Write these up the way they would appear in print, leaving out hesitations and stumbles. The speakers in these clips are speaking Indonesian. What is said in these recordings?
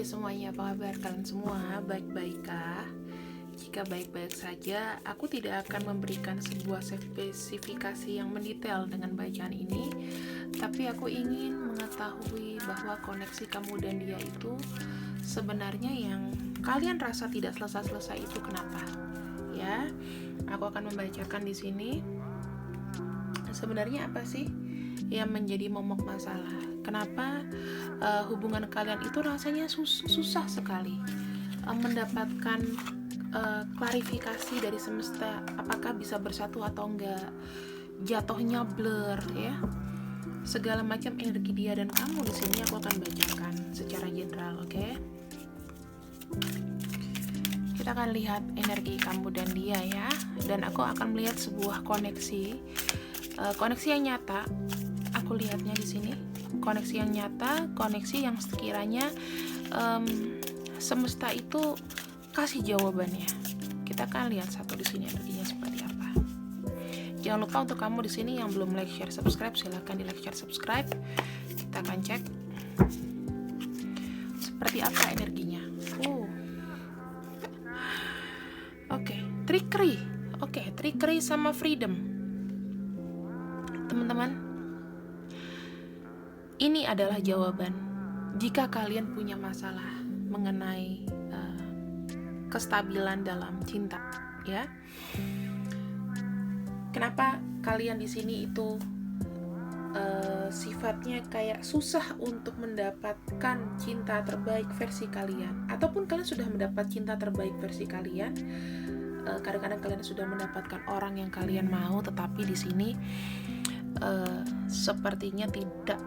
Hai semuanya, apa kabar kalian semua? Baik-baik kah? Jika baik-baik saja, aku tidak akan memberikan sebuah spesifikasi yang mendetail dengan bacaan ini, tapi aku ingin mengetahui bahwa koneksi kamu dan dia itu sebenarnya yang kalian rasa tidak selesai-selesai itu kenapa? Ya, aku akan membacakan di sini. Sebenarnya apa sih yang menjadi momok masalah? Kenapa hubungan kalian itu rasanya susah sekali mendapatkan klarifikasi dari semesta, apakah bisa bersatu atau enggak, jatuhnya blur ya, segala macam energi dia dan kamu. Di sini aku akan bacakan secara general, oke? Kita akan lihat energi kamu dan dia ya, dan aku akan melihat sebuah koneksi yang nyata. Aku lihatnya di sini, koneksi yang nyata, koneksi yang sekiranya semesta itu kasih jawabannya. Kita akan lihat satu di sini energinya seperti apa. Jangan lupa untuk kamu di sini yang belum like, share, subscribe, silahkan di like, share, subscribe. Kita akan cek seperti apa energinya. Trickery sama freedom. Teman-teman, ini adalah jawaban jika kalian punya masalah mengenai kestabilan dalam cinta, ya. Kenapa kalian di sini itu sifatnya kayak susah untuk mendapatkan cinta terbaik versi kalian, ataupun kalian sudah mendapat cinta terbaik versi kalian. Kadang-kadang kalian sudah mendapatkan orang yang kalian mau, tetapi di sini sepertinya tidak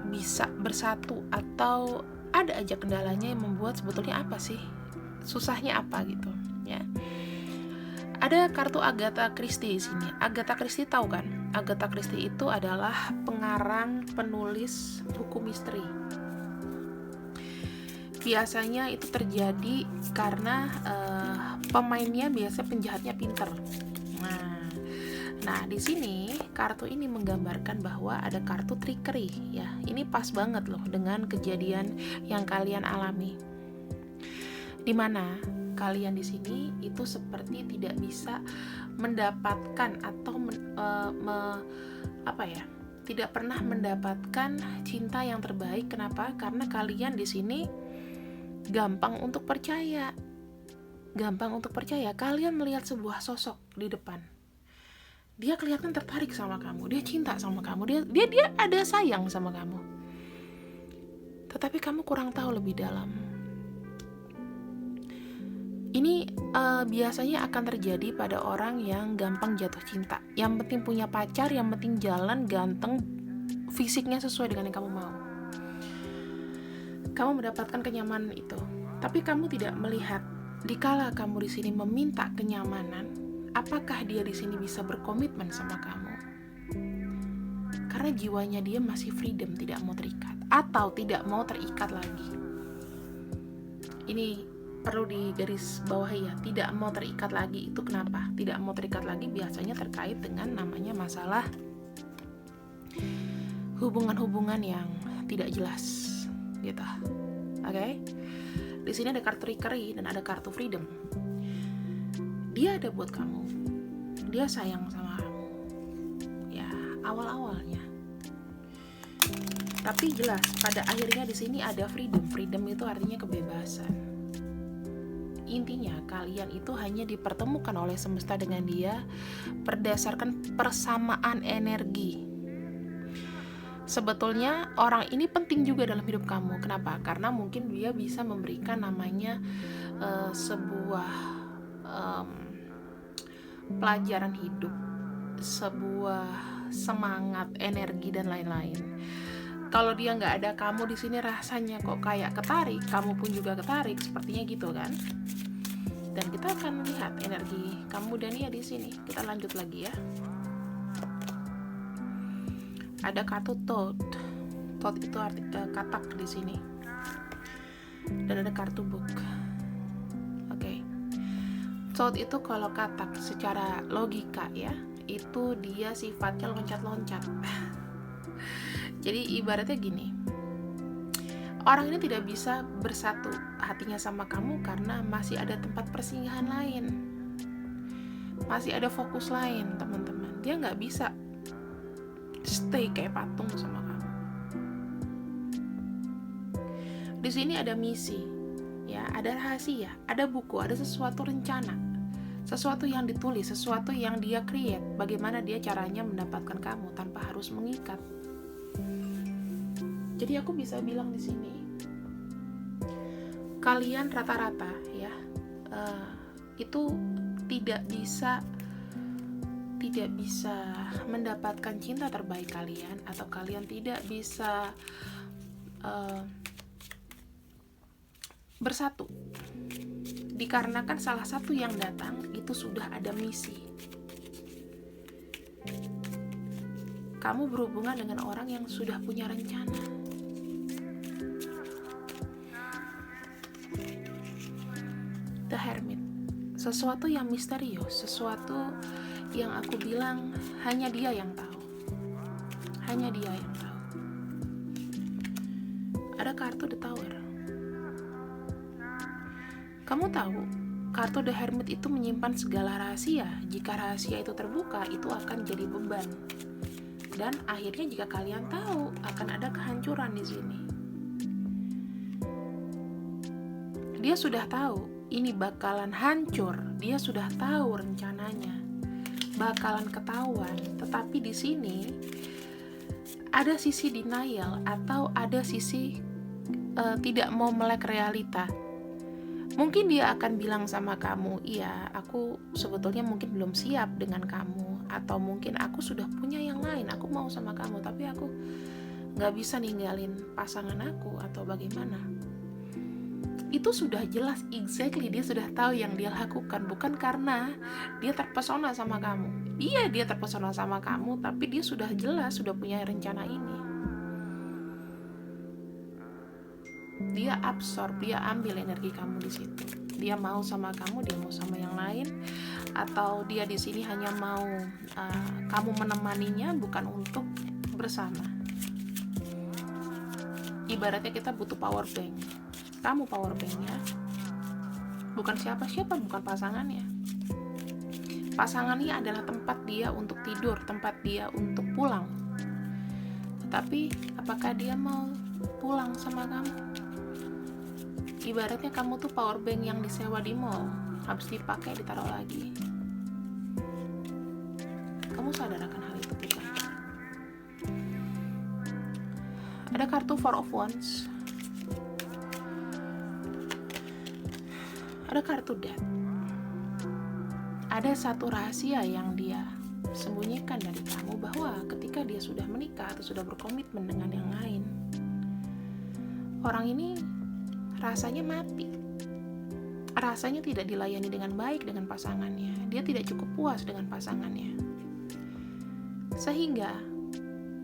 bisa bersatu, atau ada aja kendalanya yang membuat sebetulnya apa sih susahnya apa gitu ya. Ada kartu Agatha Christie di sini. Agatha Christie tahu kan? Agatha Christie itu adalah pengarang, penulis buku misteri. Biasanya itu terjadi karena pemainnya biasa penjahatnya pinter. Nah, di sini kartu ini menggambarkan bahwa ada kartu trickery ya. Ini pas banget loh dengan kejadian yang kalian alami. Dimana kalian di sini itu seperti tidak bisa mendapatkan atau tidak pernah mendapatkan cinta yang terbaik. Kenapa? Karena kalian di sini gampang untuk percaya. Kalian melihat sebuah sosok di depan. Dia kelihatan tertarik sama kamu, dia cinta sama kamu, dia ada sayang sama kamu. Tetapi kamu kurang tahu lebih dalam. Ini biasanya akan terjadi pada orang yang gampang jatuh cinta. Yang penting punya pacar, yang penting jalan, ganteng, fisiknya sesuai dengan yang kamu mau. Kamu mendapatkan kenyamanan itu, tapi kamu tidak melihat dikala kamu di sini meminta kenyamanan, apakah dia di sini bisa berkomitmen sama kamu? Karena jiwanya dia masih freedom, tidak mau terikat, atau tidak mau terikat lagi. Ini perlu digaris bawahi ya, tidak mau terikat lagi itu kenapa? Tidak mau terikat lagi biasanya terkait dengan namanya masalah hubungan-hubungan yang tidak jelas, gitu. Oke? Di sini ada kartu trickery dan ada kartu freedom. Dia ada buat kamu, dia sayang sama kamu ya awal-awalnya, tapi jelas pada akhirnya di sini ada freedom itu artinya kebebasan. Intinya kalian itu hanya dipertemukan oleh semesta dengan dia berdasarkan persamaan energi. Sebetulnya orang ini penting juga dalam hidup kamu. Kenapa? Karena mungkin dia bisa memberikan namanya sebuah pelajaran hidup, sebuah semangat, energi dan lain-lain. Kalau dia nggak ada kamu di sini rasanya kok kayak ketarik, kamu pun juga ketarik, sepertinya gitu kan? Dan kita akan lihat energi kamu dan dia di sini. Kita lanjut lagi ya. Ada kartu Toad itu arti katak di sini. Dan ada kartu Book. Oke. Toad itu kalau katak secara logika ya, itu dia sifatnya loncat-loncat. Jadi ibaratnya gini, Orang ini tidak bisa bersatu hatinya sama kamu karena masih ada tempat persinggahan lain, masih ada fokus lain, teman-teman. Dia nggak bisa stay kayak patung sama kamu. Di sini ada misi, ya, ada rahasia, ada buku, ada sesuatu rencana, sesuatu yang ditulis, sesuatu yang dia create. Bagaimana dia caranya mendapatkan kamu tanpa harus mengikat. Jadi aku bisa bilang di sini, kalian rata-rata ya itu tidak bisa mendapatkan cinta terbaik kalian, atau kalian tidak bisa bersatu dikarenakan salah satu yang datang itu sudah ada misi. Kamu berhubungan dengan orang yang sudah punya rencana. The Hermit, sesuatu yang misterius, sesuatu yang aku bilang hanya dia yang tahu. Hanya dia yang tahu. Ada kartu The Tower. Kamu tahu, kartu The Hermit itu menyimpan segala rahasia. Jika rahasia itu terbuka, itu akan jadi beban. Dan akhirnya jika kalian tahu, akan ada kehancuran di sini. Dia sudah tahu ini bakalan hancur. Dia sudah tahu rencananya bakalan ketahuan. Tetapi di sini ada sisi denial atau ada sisi tidak mau melek realita. Mungkin dia akan bilang sama kamu, iya, aku sebetulnya mungkin belum siap dengan kamu, atau mungkin aku sudah punya yang lain, aku mau sama kamu, tapi aku gak bisa ninggalin pasangan aku, atau bagaimana. Itu sudah jelas, exactly, dia sudah tahu yang dia lakukan, bukan karena dia terpesona sama kamu. Iya, dia terpesona sama kamu, tapi dia sudah jelas, sudah punya rencana ini. Dia absorb, dia ambil energi kamu di situ. Dia mau sama kamu, dia mau sama yang lain, atau dia di sini hanya mau kamu menemaninya, bukan untuk bersama. Ibaratnya kita butuh power bank. Kamu power banknya, bukan siapa-siapa, bukan pasangannya. Pasangannya adalah tempat dia untuk tidur, tempat dia untuk pulang. Tetapi apakah dia mau pulang sama kamu? Ibaratnya kamu tuh power bank yang disewa di mall, habis dipakai ditaruh lagi. Kamu sadar akan hal itu bukan? Ada kartu Four of Wands. Ada kartu Death. Ada satu rahasia yang dia sembunyikan dari kamu, bahwa ketika dia sudah menikah atau sudah berkomitmen dengan yang lain, orang ini rasanya mati. Rasanya tidak dilayani dengan baik dengan pasangannya. Dia tidak cukup puas dengan pasangannya. Sehingga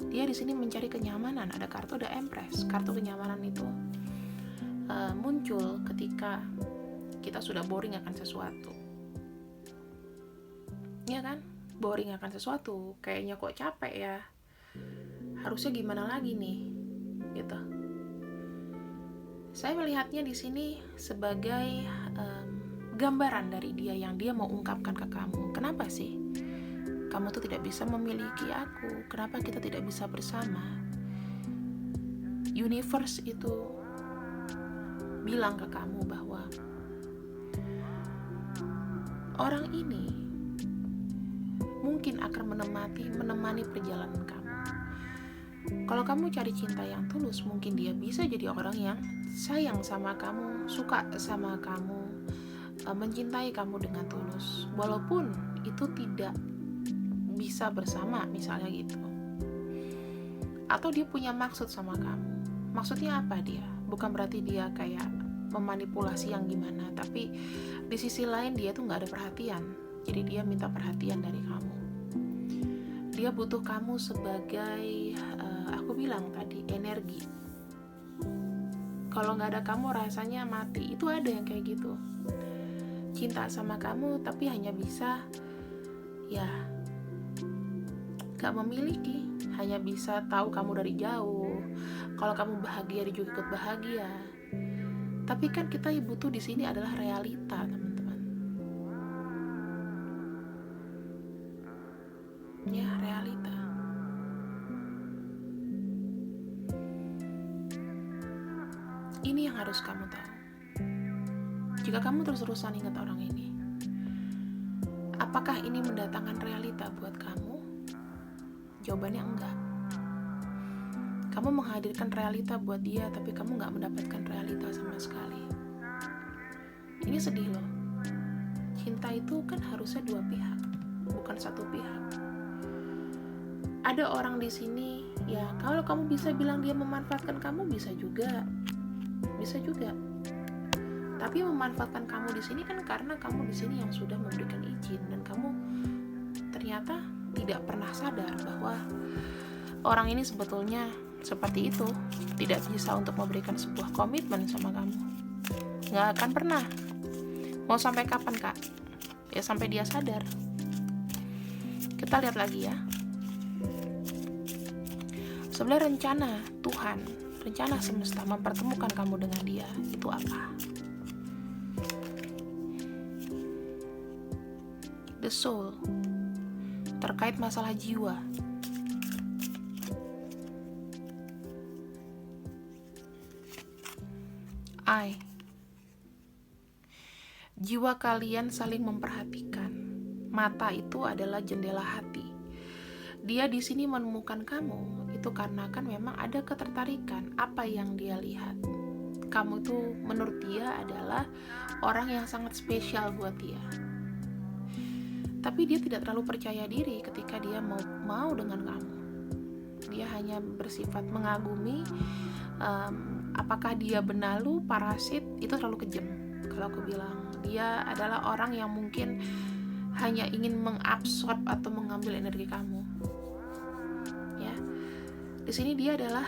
dia di sini mencari kenyamanan. Ada kartu The Empress. Kartu kenyamanan itu muncul ketika kita sudah boring akan sesuatu. Ya kan? Boring akan sesuatu. Kayaknya kok capek ya. Harusnya gimana lagi nih? Gitu. Saya melihatnya di sini sebagai gambaran dari dia yang dia mau ungkapkan ke kamu. Kenapa sih kamu tuh tidak bisa memiliki aku? Kenapa kita tidak bisa bersama? Universe itu bilang ke kamu bahwa orang ini mungkin akan menemani perjalanan kamu. Kalau kamu cari cinta yang tulus, mungkin dia bisa jadi orang yang sayang sama kamu, suka sama kamu, mencintai kamu dengan tulus, walaupun itu tidak bisa bersama, misalnya gitu. Atau dia punya maksud sama kamu. Maksudnya apa dia? Bukan berarti dia kayak memanipulasi yang gimana, tapi di sisi lain dia tuh gak ada perhatian. Jadi dia minta perhatian dari kamu. Dia butuh kamu sebagai aku bilang tadi, energi. Kalau gak ada kamu rasanya mati. Itu ada yang kayak gitu. Cinta sama kamu tapi hanya bisa ya gak memiliki. Hanya bisa tahu kamu dari jauh, Kalau kamu bahagia, dia juga ikut bahagia. Tapi kan kita butuh di sini adalah realita, teman-teman. Ya, realita. Ini yang harus kamu tahu. Jika kamu terus-terusan ingat orang ini, apakah ini mendatangkan realita buat kamu? Jawabannya enggak. Kamu menghadirkan realita buat dia, tapi kamu nggak mendapatkan realita sama sekali. Ini sedih loh. Cinta itu kan harusnya dua pihak, bukan satu pihak. Ada orang di sini, ya kalau kamu bisa bilang dia memanfaatkan kamu, bisa juga. Tapi memanfaatkan kamu di sini kan karena kamu di sini yang sudah memberikan izin, dan kamu ternyata tidak pernah sadar bahwa orang ini sebetulnya seperti itu, tidak bisa untuk memberikan sebuah komitmen sama kamu. Nggak akan pernah. Mau sampai kapan, Kak? Ya sampai dia sadar. Kita lihat lagi ya. Sebenarnya rencana Tuhan, rencana semesta mempertemukan kamu dengan dia, itu apa? The soul, terkait masalah jiwa. Jiwa kalian saling memperhatikan. Mata itu adalah jendela hati. Dia di sini menemukan kamu itu karena kan memang ada ketertarikan apa yang dia lihat. Kamu itu menurut dia adalah orang yang sangat spesial buat dia. Tapi dia tidak terlalu percaya diri ketika dia mau dengan kamu. Dia hanya bersifat mengagumi. Apakah dia benalu, parasit, itu terlalu kejam. Kalau aku bilang, dia adalah orang yang mungkin hanya ingin mengabsorb atau mengambil energi kamu. Ya, di sini dia adalah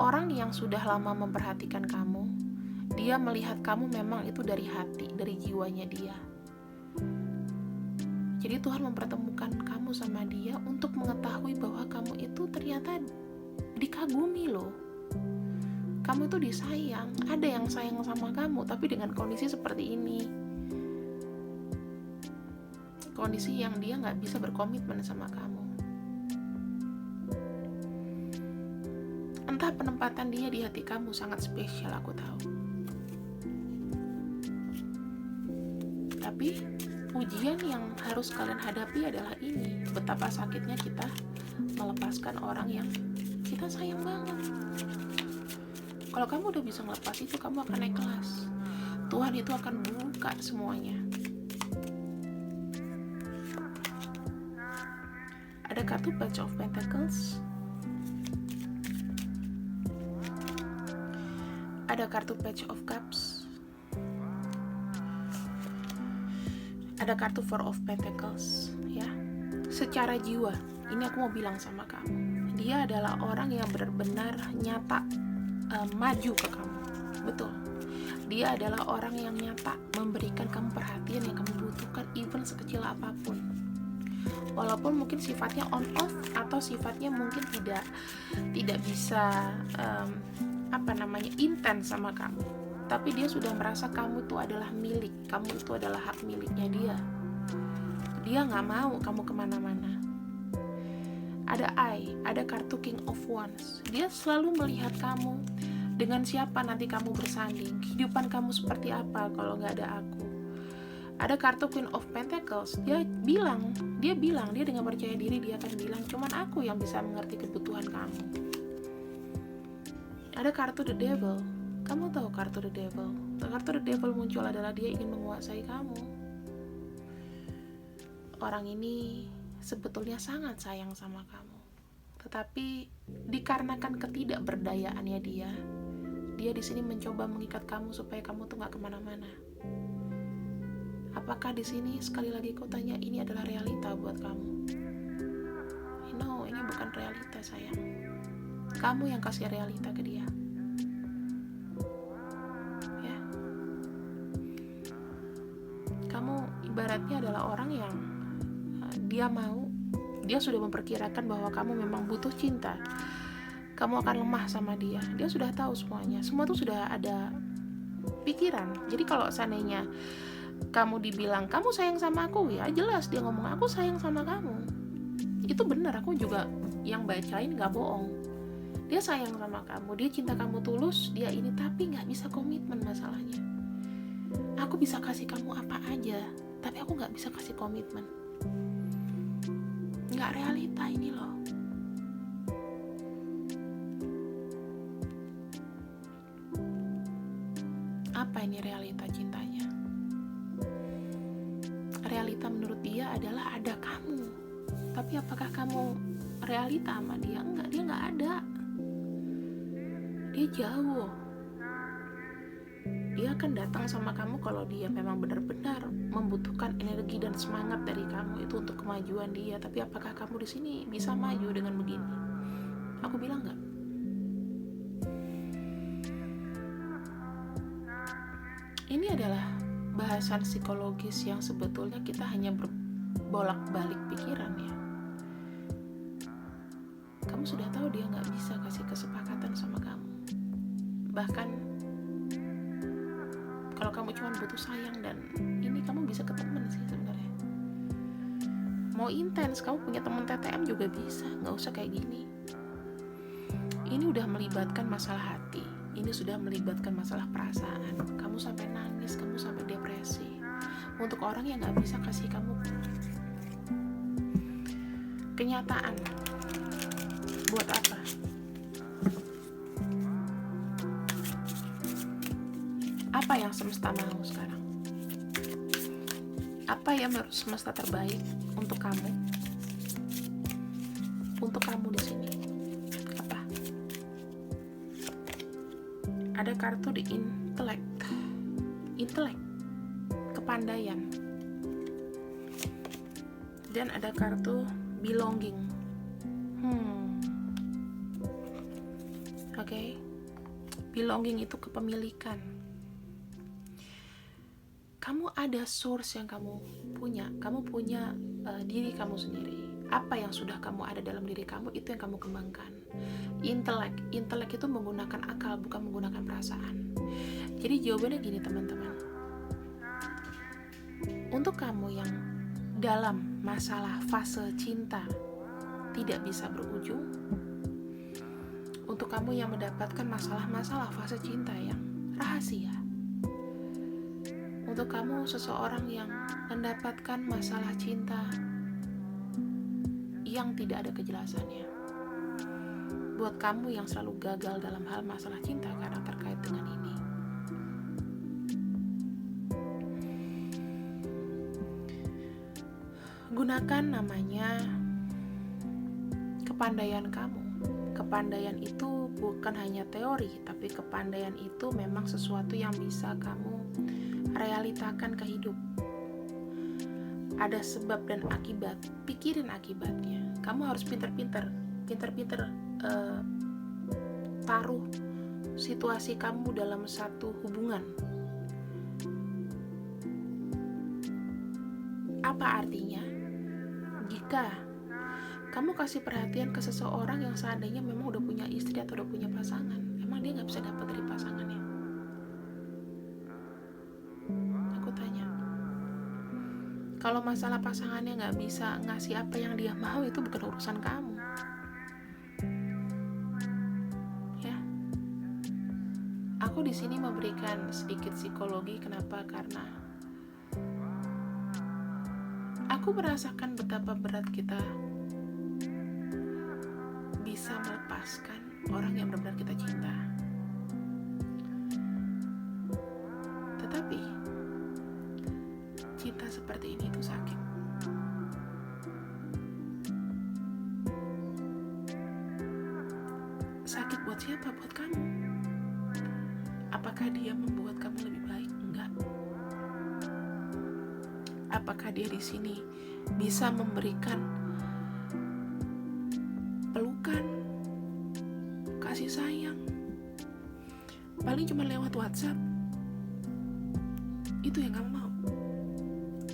orang yang sudah lama memperhatikan kamu. Dia melihat kamu memang itu dari hati, dari jiwanya dia. Jadi Tuhan mempertemukan kamu sama dia untuk mengetahui bahwa kamu itu ternyata dikagumi loh. Kamu itu disayang, ada yang sayang sama kamu, tapi dengan kondisi seperti ini. Kondisi yang dia gak bisa berkomitmen sama kamu. Entah penempatan dia di hati kamu sangat spesial, aku tahu. Tapi ujian yang harus kalian hadapi adalah ini. Betapa sakitnya kita melepaskan orang yang kita sayang banget. Kalau kamu udah bisa ngelepas itu, kamu akan naik kelas. Tuhan itu akan buka semuanya. Ada kartu Page of Pentacles. Ada kartu Page of Cups. Ada kartu Four of Pentacles, ya. Secara jiwa, ini aku mau bilang sama kamu. Dia adalah orang yang benar-benar nyata maju ke kamu. Betul. Dia adalah orang yang nyata memberikan kamu perhatian yang kamu butuhkan, even sekecil apapun. Walaupun mungkin sifatnya on off atau sifatnya mungkin tidak bisa intens sama kamu. Tapi dia sudah merasa kamu itu adalah milik, kamu itu adalah hak miliknya dia. Dia nggak mau kamu kemana-mana. Ada kartu King of Wands. Dia selalu melihat kamu, dengan siapa nanti kamu bersanding, kehidupan kamu seperti apa kalau nggak ada aku. Ada kartu Queen of Pentacles. Dia bilang dia dengan percaya diri, dia akan bilang, cuman aku yang bisa mengerti kebutuhan kamu. Ada kartu The Devil. Kamu tahu kartu The Devil? Kartu The Devil muncul adalah dia ingin menguasai kamu. Orang ini sebetulnya sangat sayang sama kamu, tetapi dikarenakan ketidakberdayaannya dia di sini mencoba mengikat kamu supaya kamu tuh nggak kemana-mana. Apakah di sini sekali lagi kau tanya, ini adalah realita buat kamu? No, ini bukan realita, sayang. Kamu yang kasih realita ke dia. Ya. Kamu ibaratnya adalah orang yang dia sudah memperkirakan bahwa kamu memang butuh cinta. kamu akan lemah sama dia. Dia sudah tahu semuanya, semua tuh sudah ada pikiran. Jadi kalau seandainya kamu dibilang kamu sayang sama aku, ya jelas dia ngomong aku sayang sama kamu. Itu benar, aku juga yang bacain gak bohong. Dia sayang sama kamu, dia cinta kamu tulus, dia ini, tapi gak bisa komitmen masalahnya. Aku bisa kasih kamu apa aja, tapi aku gak bisa kasih komitmen. Gak realita ini loh. Apa ini realita cintanya? Realita menurut dia adalah ada kamu. Tapi apakah kamu realita sama dia? Enggak, dia gak ada. Dia jauh. Dia akan datang sama kamu kalau dia memang benar-benar membutuhkan energi dan semangat dari kamu itu untuk kemajuan dia. Tapi apakah kamu di sini bisa maju dengan begini? Aku bilang enggak. Ini adalah bahasan psikologis yang sebetulnya kita hanya berbolak-balik pikiran ya. Kamu sudah tahu dia gak bisa kasih kesepakatan sama kamu. Bahkan kalau kamu cuma butuh sayang dan ini, kamu bisa ke temen sih sebenarnya. Mau intens, kamu punya teman TTM juga bisa, gak usah kayak gini. Ini udah melibatkan masalah hati, ini sudah melibatkan masalah perasaan. Kamu sampai nangis, kamu sampai depresi untuk orang yang gak bisa kasih kamu kenyataan. Buat apa? Apa yang semesta mau sekarang? Apa yang menurut semesta terbaik untuk kamu? Untuk kamu di sini. Apa? Ada kartu di intelek, kepandaian. Dan ada kartu belonging. Oke. Belonging itu kepemilikan. Kamu ada source yang kamu punya diri kamu sendiri. Apa yang sudah kamu ada dalam diri kamu, itu yang kamu kembangkan. Intelek itu menggunakan akal, bukan menggunakan perasaan. Jadi jawabannya gini teman-teman, untuk kamu yang dalam masalah fase cinta tidak bisa berujung, untuk kamu yang mendapatkan masalah-masalah fase cinta yang rahasia, untuk kamu seseorang yang mendapatkan masalah cinta yang tidak ada kejelasannya, buat kamu yang selalu gagal dalam hal masalah cinta karena terkait dengan ini, gunakan namanya kepandaian kamu. Kepandaian itu bukan hanya teori, tapi kepandaian itu memang sesuatu yang bisa kamu realitakan ke hidup. Ada sebab dan akibat, pikirin akibatnya. Kamu harus pinter-pinter taruh situasi kamu dalam satu hubungan. Apa artinya? Jika kamu kasih perhatian ke seseorang yang seandainya memang udah punya istri atau udah punya pasangan, emang dia gak bisa dapat dari pasangannya? Aku tanya. Kalau masalah pasangannya gak bisa ngasih apa yang dia mau, itu bukan urusan kamu. Ya. Aku di sini memberikan sedikit psikologi. Kenapa? Karena aku merasakan betapa berat kita bisa melepaskan orang yang benar-benar kita cinta. Tetapi cinta seperti ini itu sakit. Sakit buat siapa? Buat kamu. Apakah dia membuat kamu lebih baik? Enggak. Apakah dia di sini bisa memberikan pelukan, kasih sayang? Paling cuma lewat WhatsApp. Itu yang kamu mau.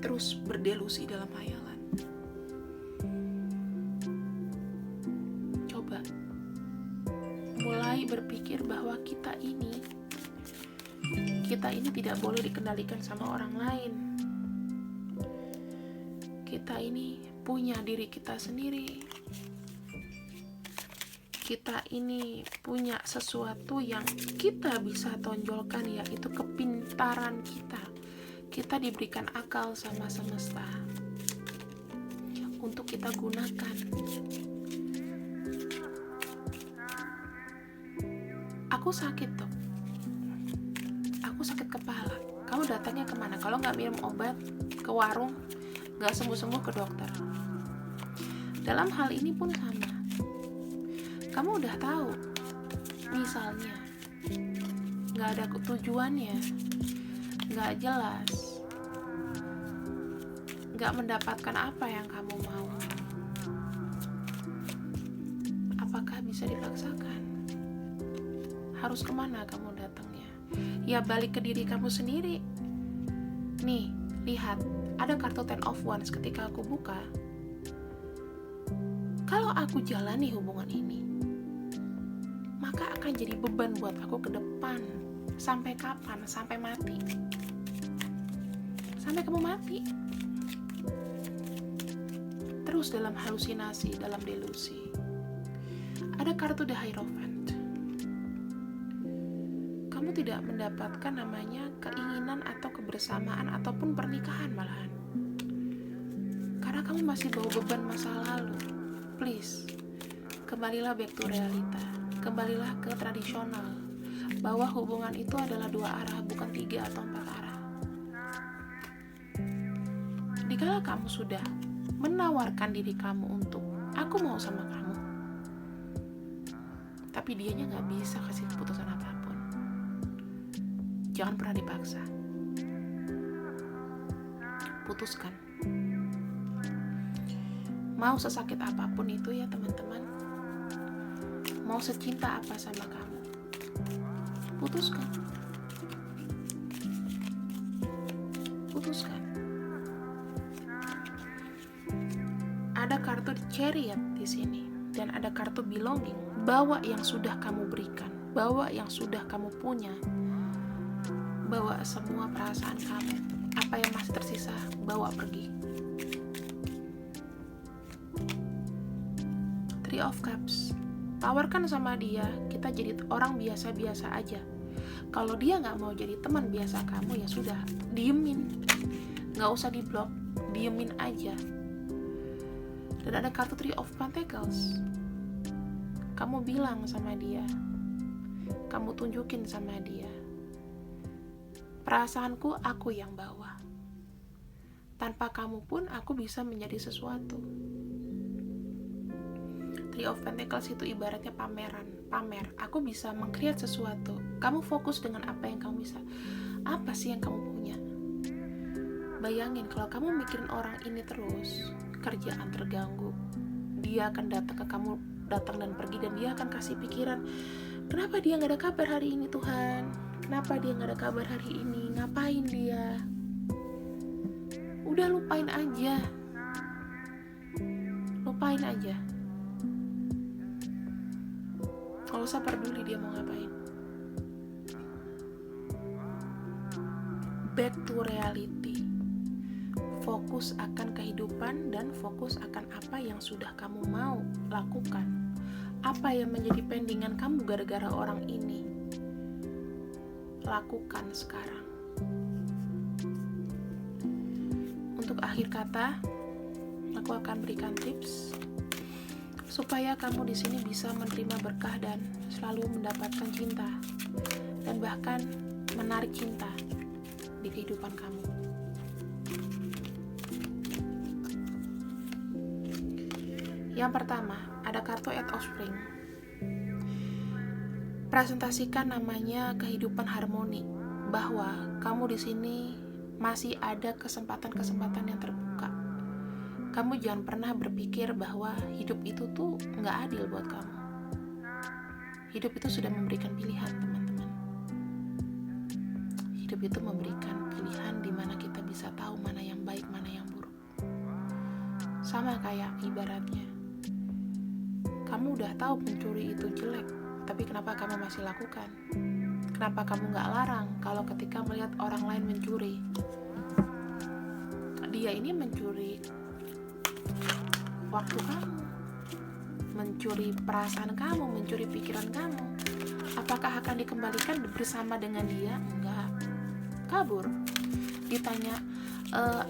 Terus berdelusi dalam hayalan. Coba mulai berpikir bahwa kita ini tidak boleh dikendalikan sama orang lain. Kita ini punya diri kita sendiri. Kita ini punya sesuatu yang kita bisa tonjolkan, yaitu kepintaran kita. Kita diberikan akal sama semesta untuk kita gunakan. Aku sakit tuh, aku sakit kepala. Kamu datangnya kemana? Kalau nggak minum obat, ke warung, nggak sembuh-sembuh, ke dokter. Dalam hal ini pun sama. Kamu udah tahu, misalnya nggak ada tujuannya, nggak jelas, nggak mendapatkan apa yang kamu mau. Apakah bisa dipaksakan? Harus kemana kamu datangnya? Ya balik ke diri kamu sendiri. Nih, lihat, ada kartu Ten of Wands ketika aku buka. Kalau aku jalani hubungan ini, maka akan jadi beban buat aku ke depan. Sampai kapan? Sampai mati. Sampai kamu mati. Terus dalam halusinasi, dalam delusi. Ada kartu The Hierophant. Kamu tidak mendapatkan namanya keinginan atau kebersamaan ataupun pernikahan malahan. Karena kamu masih bawa beban masa lalu. Please, kembalilah back to realita. Kembalilah ke tradisional. Bahwa hubungan itu adalah 2 arah, bukan 3 atau 4 arah. Dikala kamu sudah menawarkan diri kamu untuk, aku mau sama kamu, tapi dianya gak bisa kasih keputusan apapun, jangan pernah dipaksa. Putuskan. Mau sesakit apapun itu ya teman-teman, mau secinta apa sama kamu, putuskan. Putuskan. Ada kartu Chariot di sini dan ada kartu Belonging. Bawa yang sudah kamu berikan, bawa yang sudah kamu punya, bawa semua perasaan kamu. Apa yang masih tersisa, bawa pergi. Three of Cups. Tawarkan sama dia, kita jadi orang biasa-biasa aja. Kalau dia gak mau jadi teman biasa kamu, ya sudah, diemin. Gak usah diblok, diemin aja. Dan ada kartu Three of Pentacles. Kamu bilang sama dia, kamu tunjukin sama dia, perasaanku aku yang bawa. Tanpa kamu pun aku bisa menjadi sesuatu. Three of Pentacles itu ibaratnya pamer. Aku bisa meng-create sesuatu. Kamu fokus dengan apa yang kamu bisa. Apa sih yang kamu punya? Bayangin kalau kamu mikirin orang ini terus, kerjaan terganggu, dia akan datang ke kamu, datang dan pergi, dan dia akan kasih pikiran, kenapa dia gak ada kabar hari ini Tuhan? Kenapa dia gak ada kabar hari ini? Ngapain dia? Udah lupain aja. Lupain aja. Gak usah peduli dia mau ngapain. Back to reality. Fokus akan kehidupan dan fokus akan apa yang sudah kamu mau lakukan. Apa yang menjadi pendingan kamu gara-gara orang ini, lakukan sekarang. Untuk akhir kata, aku akan berikan tips supaya kamu di sini bisa menerima berkah dan selalu mendapatkan cinta dan bahkan menarik cinta di kehidupan kamu. Yang pertama, ada kartu Eight of Spring. Presentasikan namanya kehidupan harmoni, bahwa kamu di sini masih ada kesempatan-kesempatan yang terbuka. Kamu jangan pernah berpikir bahwa hidup itu tuh nggak adil buat kamu. Hidup itu sudah memberikan pilihan, teman-teman. Hidup itu memberikan pilihan di mana kita bisa tahu mana yang baik, mana yang buruk. Sama kayak ibaratnya, kamu udah tahu pencuri itu jelek, tapi kenapa kamu masih lakukan? Kenapa kamu gak larang kalau ketika melihat orang lain mencuri? Dia ini mencuri waktu kamu, mencuri perasaan kamu, mencuri pikiran kamu. Apakah akan dikembalikan bersama dengan dia? Enggak, kabur. Ditanya,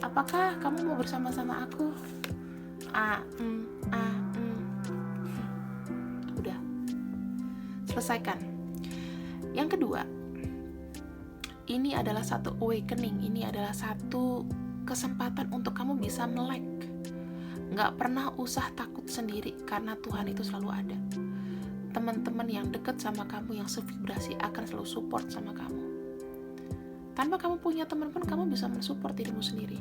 apakah kamu mau bersama-sama aku? Udah, selesaikan. Yang kedua, ini adalah satu awakening, ini adalah satu kesempatan untuk kamu bisa melek. Gak pernah usah takut sendiri, karena Tuhan itu selalu ada. Teman-teman yang dekat sama kamu, yang sevibrasi, akan selalu support sama kamu. Tanpa kamu punya teman pun, kamu bisa mensupport dirimu sendiri.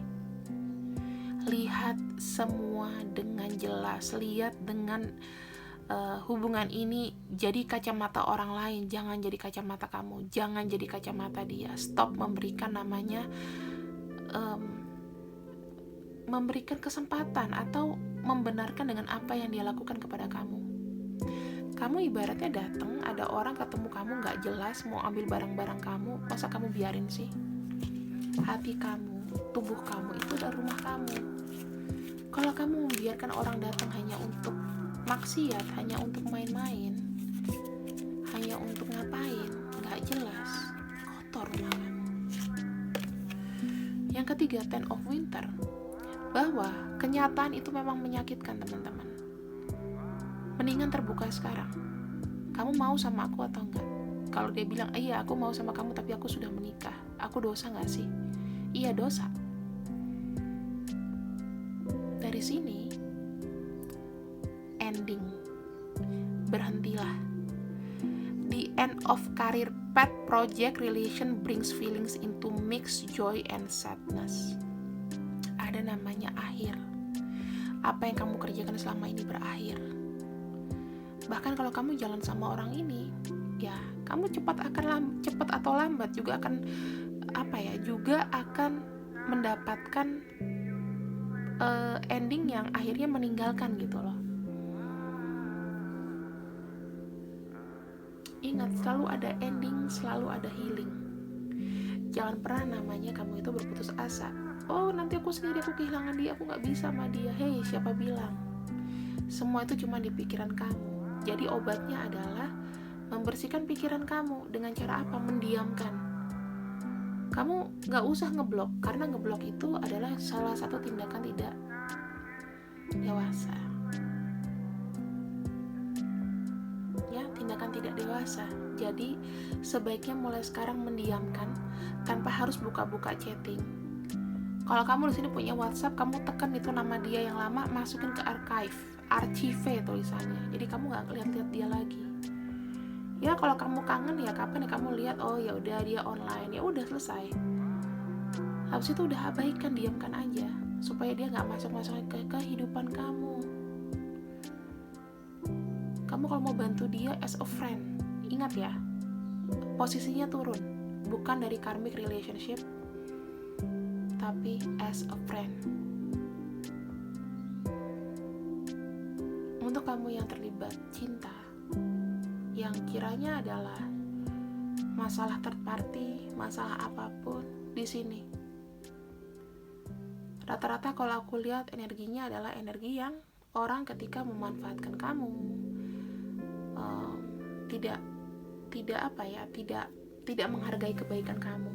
Lihat semua dengan jelas, lihat dengan hubungan ini jadi kacamata orang lain, jangan jadi kacamata kamu, jangan jadi kacamata dia. Stop memberikan namanya memberikan kesempatan atau membenarkan dengan apa yang dia lakukan kepada kamu. Kamu ibaratnya datang, ada orang ketemu kamu gak jelas mau ambil barang-barang kamu, masa kamu biarin sih? Hati kamu, tubuh kamu itu adalah rumah kamu. Kalau kamu membiarkan orang datang hanya untuk maksiat, hanya untuk main-main, hanya untuk ngapain, gak jelas, kotor rumah kamu. Yang ketiga, Ten of Winter, bahwa kenyataan itu memang menyakitkan, teman-teman. Mendingan terbuka sekarang. Kamu mau sama aku atau enggak? Kalau dia bilang, iya aku mau sama kamu tapi aku sudah menikah, aku dosa gak sih? Iya dosa. Dari sini ending, berhentilah. The end of career path project relation brings feelings into mixed joy and sadness. Ada namanya akhir. Apa yang kamu kerjakan selama ini berakhir. Bahkan kalau kamu jalan sama orang ini, ya kamu cepat atau lambat juga akan juga akan mendapatkan ending yang akhirnya meninggalkan gitu loh. Ingat, selalu ada ending, selalu ada healing. Jangan pernah namanya kamu itu berputus asa. Oh nanti aku sendiri, aku kehilangan dia, aku gak bisa sama dia. Hei, siapa bilang? Semua itu cuma di pikiran kamu. Jadi obatnya adalah membersihkan pikiran kamu. Dengan cara apa? Mendiamkan. Kamu gak usah ngeblok, karena ngeblok itu adalah salah satu tindakan tidak dewasa. Ya, tindakan tidak dewasa. Jadi sebaiknya mulai sekarang mendiamkan tanpa harus buka-buka chatting. Kalau kamu di sini punya WhatsApp, kamu tekan itu nama dia yang lama, masukin ke archive tulisannya. Jadi kamu nggak lihat dia lagi. Ya kalau kamu kangen ya kapan ya kamu lihat, oh ya udah dia online, ya udah selesai. Habis itu udah abaikan, diamkan aja supaya dia nggak masuk ke kehidupan kamu. Kamu kalau mau bantu dia as a friend, ingat ya, posisinya turun, bukan dari karmic relationship, tapi as a friend. Untuk kamu yang terlibat cinta, yang kiranya adalah masalah third party, masalah apapun di sini, rata-rata kalau aku lihat energinya adalah energi yang orang ketika memanfaatkan kamu, tidak menghargai kebaikan kamu.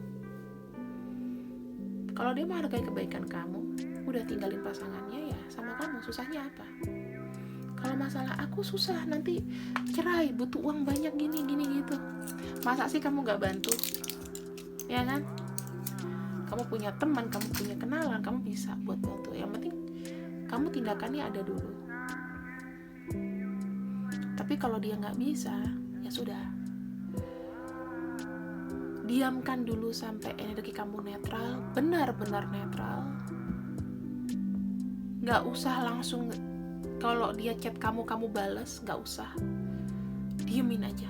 Kalau dia menghargai kebaikan kamu, udah tinggalin pasangannya ya sama kamu, susahnya apa? Kalau masalah aku susah, nanti cerai, butuh uang banyak gini gitu. Masa sih kamu gak bantu? Ya kan? Kamu punya teman, kamu punya kenalan, kamu bisa buat bantu. Yang penting kamu tindakannya ada dulu. Tapi kalau dia gak bisa, ya sudah, diamkan dulu sampai energi kamu netral, benar-benar netral. Gak usah langsung kalau dia chat kamu balas, gak usah, diemin aja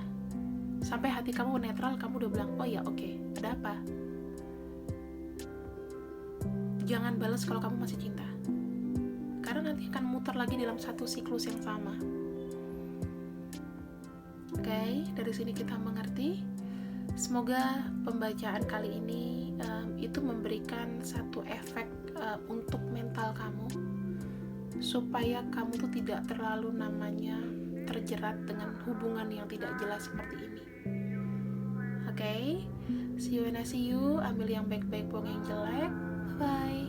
sampai hati kamu netral. Kamu udah bilang, oh ya oke, ada apa? Jangan balas kalau kamu masih cinta, karena nanti akan muter lagi dalam satu siklus yang sama. Oke, dari sini kita mengerti. Semoga pembacaan kali ini itu memberikan satu efek untuk mental kamu, supaya kamu tuh tidak terlalu namanya terjerat dengan hubungan yang tidak jelas seperti ini. Oke, see you when I see you. Ambil yang baik-baik, buang yang jelek. Bye.